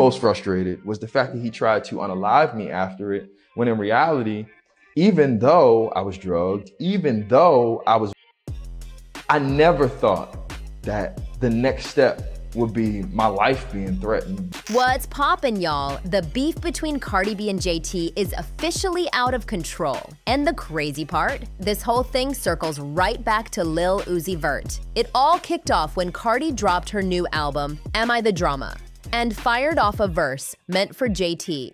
Most frustrated was the fact that he tried to unalive me after it, when in reality, even though I was drugged, even though I never thought that the next step would be my life being threatened. What's poppin', y'all? The beef between Cardi B and JT is officially out of control. And the crazy part? This whole thing circles right back to Lil Uzi Vert. It all kicked off when Cardi dropped her new album, Am I the Drama? And fired off a verse meant for JT.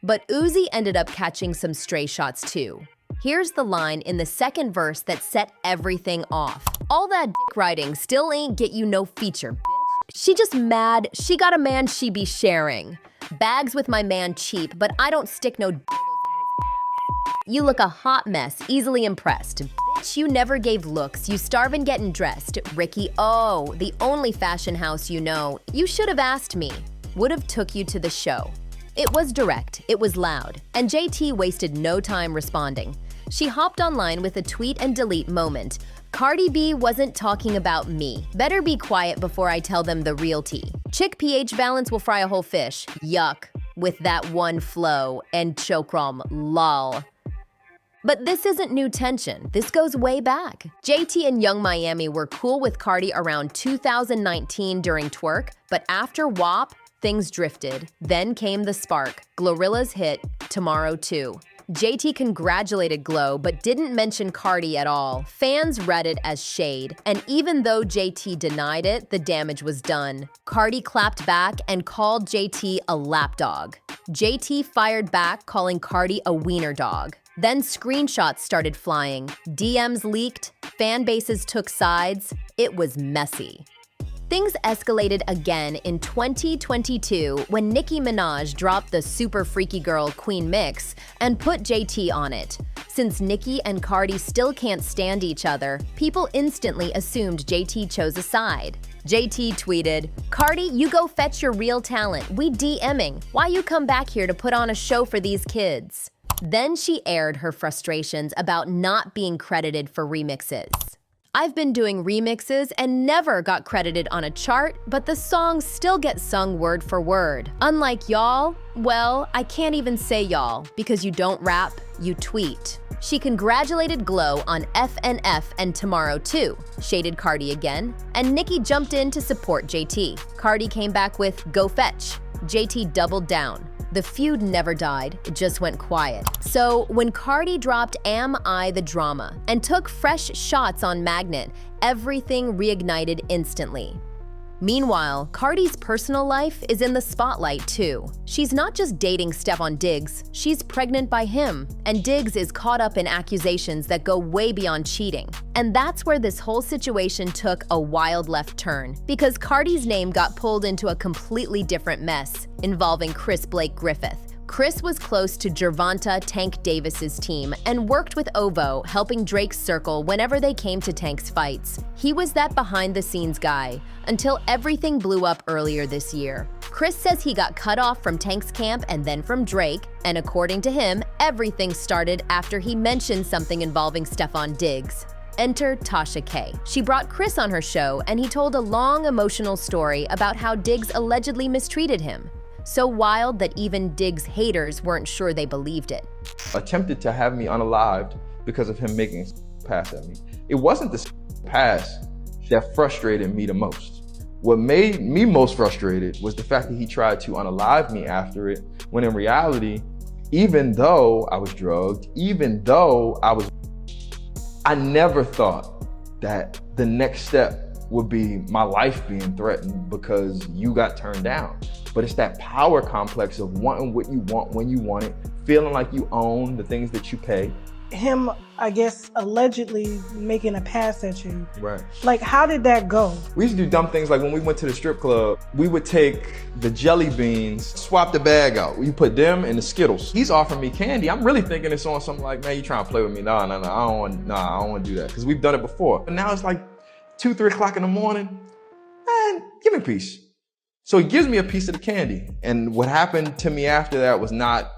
But Uzi ended up catching some stray shots too. Here's the line in the second verse that set everything off. All that dick riding still ain't get you no feature, bitch. She just mad she got a man she be sharing. Bags with my man cheap, but I don't stick no dildos in his ass. You look a hot mess, easily impressed. Bitch, you never gave looks, you starvin' getting dressed. Ricky O, the only fashion house you know. You should have asked me. Would've took you to the show. It was direct, it was loud, and JT wasted no time responding. She hopped online with a tweet and delete moment. Cardi B wasn't talking about me. Better be quiet before I tell them the real tea. Chick pH balance will fry a whole fish. Yuck. With that one flow and chokram, lol. But this isn't new tension. This goes way back. JT and Young Miami were cool with Cardi around 2019 during Twerk, but after WAP, things drifted. Then came the spark, Glorilla's hit, Tomorrow 2. JT congratulated Glow, but didn't mention Cardi at all. Fans read it as shade, and even though JT denied it, the damage was done. Cardi clapped back and called JT a lapdog. JT fired back, calling Cardi a wiener dog. Then screenshots started flying, DMs leaked, fan bases took sides. It was messy. Things escalated again in 2022 when Nicki Minaj dropped the super freaky girl Queen Mix and put JT on it. Since Nicki and Cardi still can't stand each other, people instantly assumed JT chose a side. JT tweeted, "Cardi, you go fetch your real talent. We DMing. Why you come back here to put on a show for these kids?" Then she aired her frustrations about not being credited for remixes. I've been doing remixes and never got credited on a chart, but the songs still get sung word for word. Unlike y'all, well, I can't even say y'all because you don't rap, you tweet. She congratulated Glow on FNF and Tomorrow 2, shaded Cardi again, and Nicki jumped in to support JT. Cardi came back with Go Fetch. JT doubled down. The feud never died, it just went quiet. So when Cardi dropped Am I the Drama and took fresh shots on Magnet, everything reignited instantly. Meanwhile, Cardi's personal life is in the spotlight too. She's not just dating Stefon Diggs, she's pregnant by him, and Diggs is caught up in accusations that go way beyond cheating. And that's where this whole situation took a wild left turn, because Cardi's name got pulled into a completely different mess, involving Chris Blake Griffith. Chris was close to Gervonta Tank Davis's team and worked with Ovo, helping Drake's circle whenever they came to Tank's fights. He was that behind-the-scenes guy, until everything blew up earlier this year. Chris says he got cut off from Tank's camp and then from Drake, and according to him, everything started after he mentioned something involving Stefon Diggs. Enter Tasha K. She brought Chris on her show, and he told a long, emotional story about how Diggs allegedly mistreated him. So wild that even Diggs' haters weren't sure they believed it. Attempted to have me unalived because of him making a pass at me. It wasn't the pass that frustrated me the most. What made me most frustrated was the fact that he tried to unalive me after it, when in reality, even though I was drugged, even though I never thought that the next step would be my life being threatened because you got turned down. But it's that power complex of wanting what you want when you want it, feeling like you own the things that you pay. Him, I guess, allegedly making a pass at you. Right. Like, how did that go? We used to do dumb things like when we went to the strip club, we would take the jelly beans, swap the bag out. We put them in the Skittles. He's offering me candy. I'm really thinking it's on something like, man, you trying to play with me? Nah, I don't want to do that. Because we've done it before. But now it's like 2, 3 o'clock in the morning. Man, give me a piece. So he gives me a piece of the candy. And what happened to me after that was not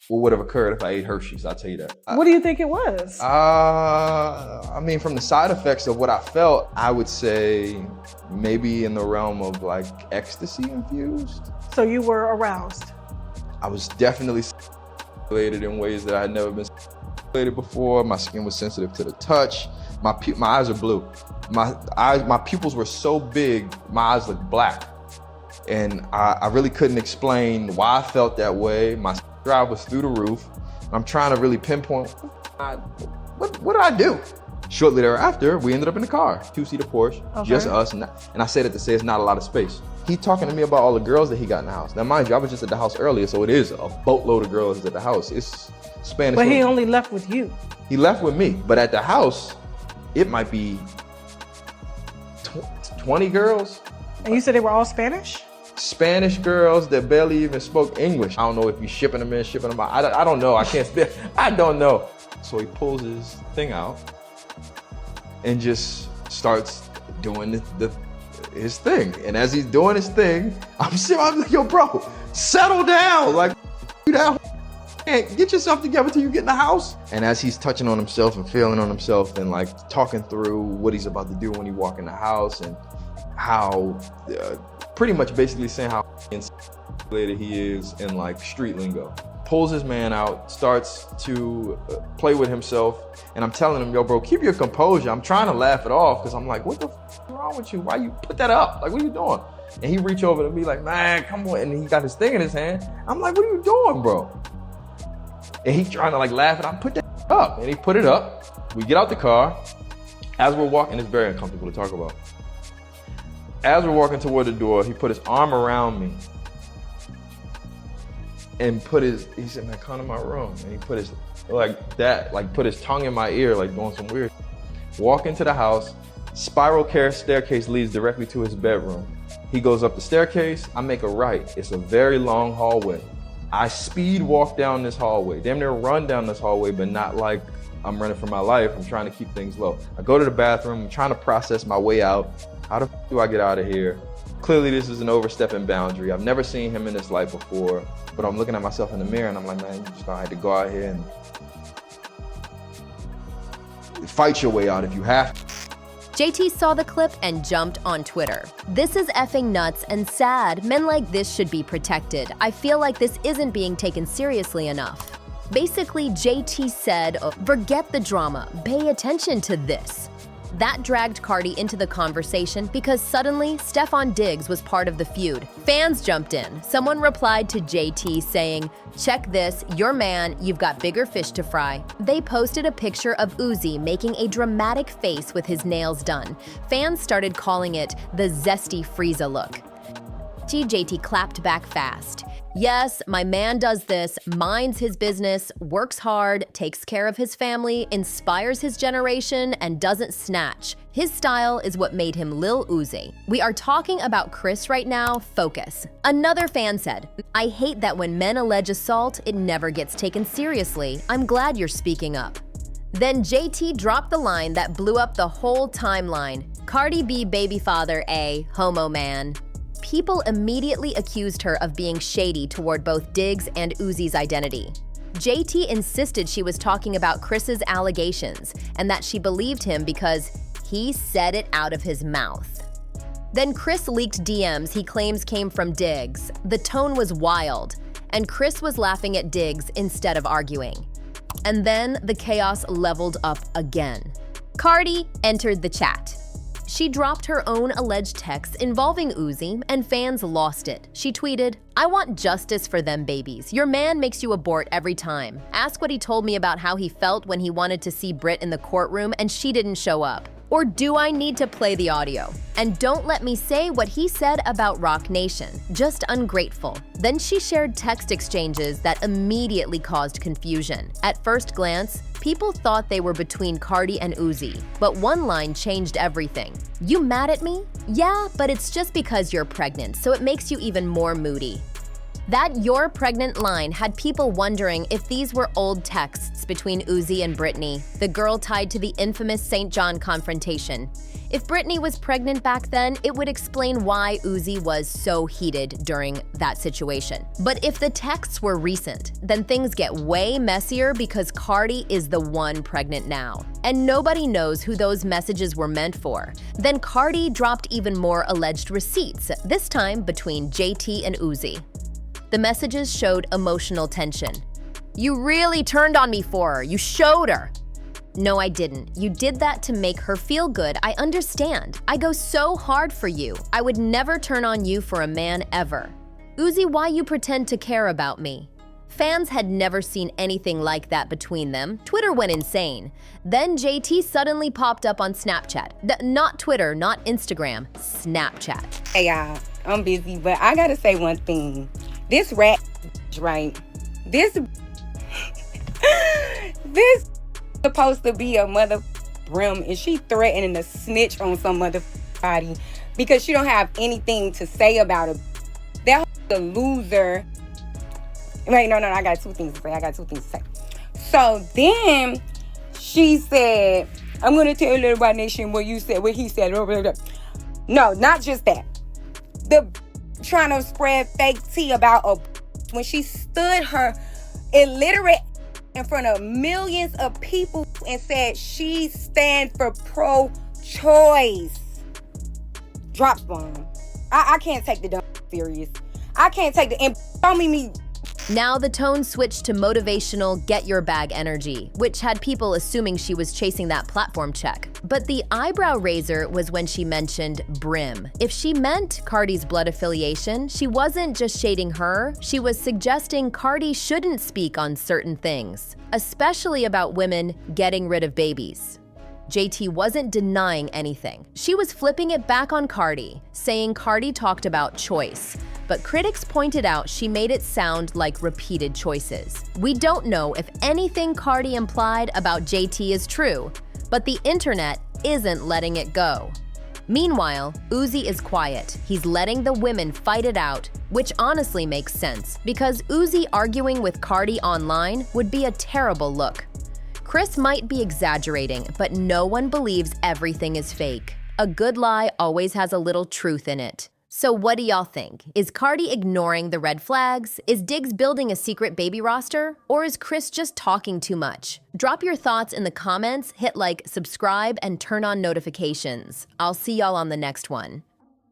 what would have occurred if I ate Hershey's, I'll tell you that. What do you think it was? I mean, from the side effects of what I felt, I would say maybe in the realm of like ecstasy infused. So you were aroused? I was definitely stimulated in ways that I had never been stimulated before. My skin was sensitive to the touch. My eyes are blue. My pupils were so big, my eyes looked black. And I really couldn't explain why I felt that way. My drive was through the roof. I'm trying to really pinpoint, what did I do? Shortly thereafter, we ended up in the car, two-seater Porsche, just us. And I say that to say it's not a lot of space. He talking to me about all the girls that he got in the house. Now, mind you, I was just at the house earlier, so it is a boatload of girls at the house. It's Spanish. But he only left with you. He left with me, but at the house, it might be 20 girls. And you said they were all Spanish? Spanish girls that barely even spoke English. I don't know if he's shipping them in, shipping them out. I don't know. I can't speak. I don't know. So he pulls his thing out and just starts doing his thing. And as he's doing his thing, I'm like, yo, bro, settle down. Like, you down. Get yourself together till you get in the house. And as he's touching on himself and feeling on himself and like talking through what he's about to do when he walk in the house and how pretty much basically saying how insulated he is in like street lingo. Pulls his man out, starts to play with himself. And I'm telling him, yo, bro, keep your composure. I'm trying to laugh it off because I'm like, what the f is wrong with you? Why you put that up? Like, what are you doing? And he reach over to me like, man, come on. And he got his thing in his hand. I'm like, what are you doing, bro? And he trying to like laugh and I put that up. And he put it up. We get out the car. As we're walking, it's very uncomfortable to talk about. As we're walking toward the door, he put his arm around me and he said, man, come to my room. And he put his, put his tongue in my ear, like doing some weird. Walk into the house, spiral staircase leads directly to his bedroom. He goes up the staircase, I make a right. It's a very long hallway. I speed walk down this hallway, damn near run down this hallway, but not like I'm running for my life. I'm trying to keep things low. I go to the bathroom, I'm trying to process my way out. How the f do I get out of here? Clearly this is an overstepping boundary. I've never seen him in this light before, but I'm looking at myself in the mirror and I'm like, man, you just gonna have to go out here and fight your way out if you have to. JT saw the clip and jumped on Twitter. This is effing nuts and sad. Men like this should be protected. I feel like this isn't being taken seriously enough. Basically, JT said, forget the drama, pay attention to this. That dragged Cardi into the conversation because suddenly Stefon Diggs was part of the feud. Fans jumped in. Someone replied to JT saying, check this, your man, you've got bigger fish to fry. They posted a picture of Uzi making a dramatic face with his nails done. Fans started calling it the zesty Frieza look. JT clapped back fast. Yes, my man does this, minds his business, works hard, takes care of his family, inspires his generation, and doesn't snatch. His style is what made him Lil Uzi. We are talking about Chris right now, focus. Another fan said, I hate that when men allege assault, it never gets taken seriously. I'm glad you're speaking up. Then JT dropped the line that blew up the whole timeline. Cardi B baby father A, homo man. People immediately accused her of being shady toward both Diggs and Uzi's identity. JT insisted she was talking about Chris's allegations and that she believed him because he said it out of his mouth. Then Chris leaked DMs he claims came from Diggs. The tone was wild, and Chris was laughing at Diggs instead of arguing. And then the chaos leveled up again. Cardi entered the chat. She dropped her own alleged texts involving Uzi, and fans lost it. She tweeted, I want justice for them babies. Your man makes you abort every time. Ask what he told me about how he felt when he wanted to see Brit in the courtroom and she didn't show up. Or do I need to play the audio? And don't let me say what he said about Rock Nation. Just ungrateful. Then she shared text exchanges that immediately caused confusion. At first glance, people thought they were between Cardi and Uzi, but one line changed everything. You mad at me? Yeah, but it's just because you're pregnant, so it makes you even more moody. That "you're pregnant" line had people wondering if these were old texts between Uzi and Britney, the girl tied to the infamous St. John confrontation. If Britney was pregnant back then, it would explain why Uzi was so heated during that situation. But if the texts were recent, then things get way messier because Cardi is the one pregnant now. And nobody knows who those messages were meant for. Then Cardi dropped even more alleged receipts, this time between JT and Uzi. The messages showed emotional tension. "You really turned on me for her. You showed her." "No, I didn't. You did that to make her feel good. I understand. I go so hard for you. I would never turn on you for a man ever." "Uzi, why you pretend to care about me?" Fans had never seen anything like that between them. Twitter went insane. Then JT suddenly popped up on Snapchat. Not Twitter, not Instagram, Snapchat. Hey y'all, I'm busy, but I gotta say one thing. This rat, right? This supposed to be a mother brim, and she threatening to snitch on some body because she don't have anything to say about it. That the loser. Wait, no, I got two things to say. So then she said, "I'm gonna tell everybody nation what you said, what he said." No, not just that. The trying to spread fake tea about a when she stood her illiterate in front of millions of people and said she stands for pro-choice. Drops bomb. I can't take the dumb serious. I can't take the me. Now the tone switched to motivational get-your-bag energy, which had people assuming she was chasing that platform check. But the eyebrow raiser was when she mentioned brim. If she meant Cardi's blood affiliation, she wasn't just shading her, she was suggesting Cardi shouldn't speak on certain things, especially about women getting rid of babies. JT wasn't denying anything. She was flipping it back on Cardi, saying Cardi talked about choice. But critics pointed out she made it sound like repeated choices. We don't know if anything Cardi implied about JT is true, but the internet isn't letting it go. Meanwhile, Uzi is quiet. He's letting the women fight it out, which honestly makes sense, because Uzi arguing with Cardi online would be a terrible look. Chris might be exaggerating, but no one believes everything is fake. A good lie always has a little truth in it. So what do y'all think? Is Cardi ignoring the red flags? Is Diggs building a secret baby roster? Or is Chris just talking too much? Drop your thoughts in the comments, hit like, subscribe, and turn on notifications. I'll see y'all on the next one.